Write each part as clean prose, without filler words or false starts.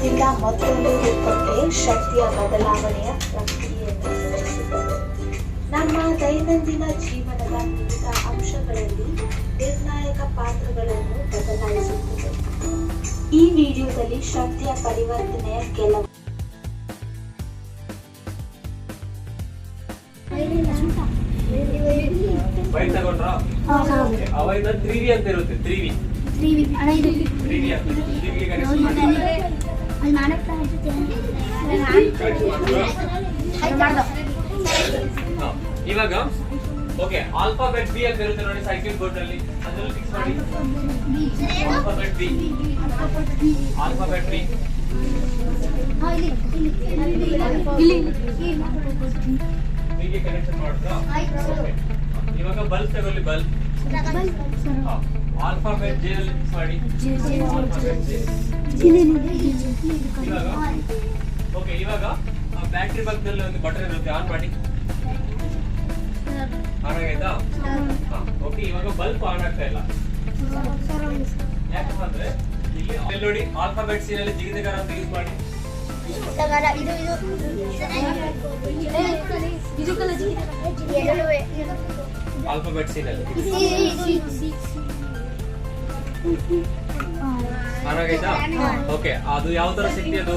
ರೂಪದಿಂದ ಮತ್ತೊಂದು ರೂಪಕ್ಕೆ ಶಕ್ತಿಯ ಬದಲಾವಣೆಯ ಪ್ರಕ್ರಿಯೆಯನ್ನು ಸೂಚಿಸುತ್ತದೆ. ನಮ್ಮ ದೈನಂದಿನ ಜೀವನದ ವಿವಿಧ ಅಂಶಗಳಲ್ಲಿ ನಿರ್ಣಾಯಕ ಪಾತ್ರಗಳನ್ನು ಬದಲಾಯಿಸುತ್ತದೆ. ಈ ವಿಡಿಯೋದಲ್ಲಿ ಶಕ್ತಿಯ ಪರಿವರ್ತನೆಯ ಕೆಲವು ಅವಾಗ 3V ಅಂತ ಇರುತ್ತೆ. 3V ಇವಾಗ ಓಕೆ ಆಲ್ಫಾಬೆಟ್ ಬಿ ಅಂತ ಇರುತ್ತೆ ನೋಡಿ ಸೈಕ್ಲಿಂಗ್ ಬೋರ್ಡ್ ನಲ್ಲಿ, ಅದರಲ್ಲಿ ಫಿಕ್ಸ್ ಮಾಡಿ ಆಲ್ಫಾಬೆಟ್ ಬಿ. ಆಲ್ಫಾಬೆಟ್ ಬಿ ಹೀಗೆ ಕನೆಕ್ಷನ್ ಮಾಡುತ್ತಾ. ಇವಾಗ ಬಲ್ಬ್ ತಗೊಳ್ಳಿ, ಬಲ್ಬ್ ಆಲ್ಫಾಬೆಟ್ ಜೆ ಅಲ್ಲಿ ಫಿಕ್ಸ್ ಮಾಡಿ. Alphabet J. ಇವಾಗ ಓಕೆ, ಇವಾಗ ಬ್ಯಾಟರಿ ಪಕ್ಕದಲ್ಲಿ ಒಂದು ಬಟನ್ ಇರುತ್ತೆ, ಆನ್ ಮಾಡಿ. ಆನ್ ಆಗೈತಾ? ಓಕೆ, ಇವಾಗ ಬಲ್ಬ್ ಆನ್ ಆಗ್ತಾ ಇಲ್ಲ. ಯಾಕಂದ್ರೆ ಇಲ್ಲಿ ನೋಡಿ ಆಲ್ಫಾಬೆಟ್ ಸಿ ನಲ್ಲಿ ಜಿಗಿದಗಾರ ಅಂತ ಯೂಸ್ ಮಾಡಿ. ಆಲ್ಫಾಬೆಟ್ ಸಿ ನಲ್ಲಿ ಆನ್ ಆಗೈತಾ? ಓಕೆ, ಅದು ಯಾವ ತರ ಶಕ್ತಿ, ಅದು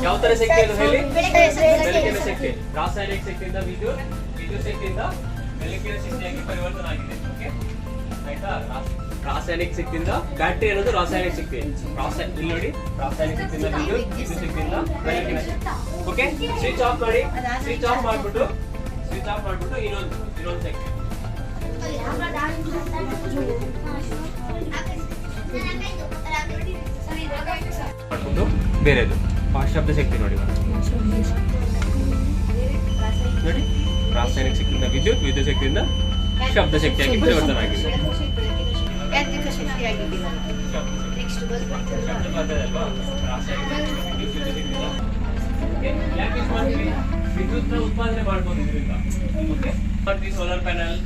ಯಾವ ತರ ಶಕ್ತಿ ಅದು ಹೇಳಿ? ಬೆಳಕಿನ ಶಕ್ತಿ. ರಾಸಾಯನಿಕ ಶಕ್ತಿಯಿಂದ ವಿದ್ಯುತ್ ಶಕ್ತಿಯಿಂದ ಬೆಳಕಿನ ಶಕ್ತಿಯಾಗಿ ಪರಿವರ್ತನೆ ಆಗಿದೆ. ಓಕೆ ಆಯ್ತಾ? ರಾಸಾಯನಿಕ ಶಕ್ತಿಯಿಂದ ಬ್ಯಾಟರಿ ಅನ್ನೋದು ರಾಸಾಯನಿಕ ಶಕ್ತಿ. ಇಲ್ಲಿ ನೋಡಿ, ರಾಸಾಯನಿಕ ಶಕ್ತಿಯಿಂದ ವಿದ್ಯುತ್ ಶಕ್ತಿಯಿಂದ ಬೆಳಕಿನ ಶಕ್ತಿ. ಓಕೆ, ಸ್ವಿಚ್ ಆಫ್ ಮಾಡಿ. ಸ್ವಿಚ್ ಆಫ್ ಮಾಡ್ಬಿಟ್ಟು ಇನ್ನೊಂದು ಶಕ್ತಿ ಮಾಡ್ಬಿಟ್ಟು ಬೇರೆದು ಶಬ್ದ ಶಕ್ತಿ ನೋಡಿ. ನೋಡಿ, ರಾಸಾಯನಿಕ ಶಕ್ತಿಯಿಂದ ವಿದ್ಯುತ್ ಶಕ್ತಿಯಿಂದ ಶಬ್ದ ಶಕ್ತಿಯಾಗಿ ಪರಿವರ್ತನೆ ಆಗಿದೆ. ವಿದ್ಯುತ್ ಉತ್ಪಾದನೆ ಮಾಡಬಹುದು ಇದರಿಂದ. Solar panel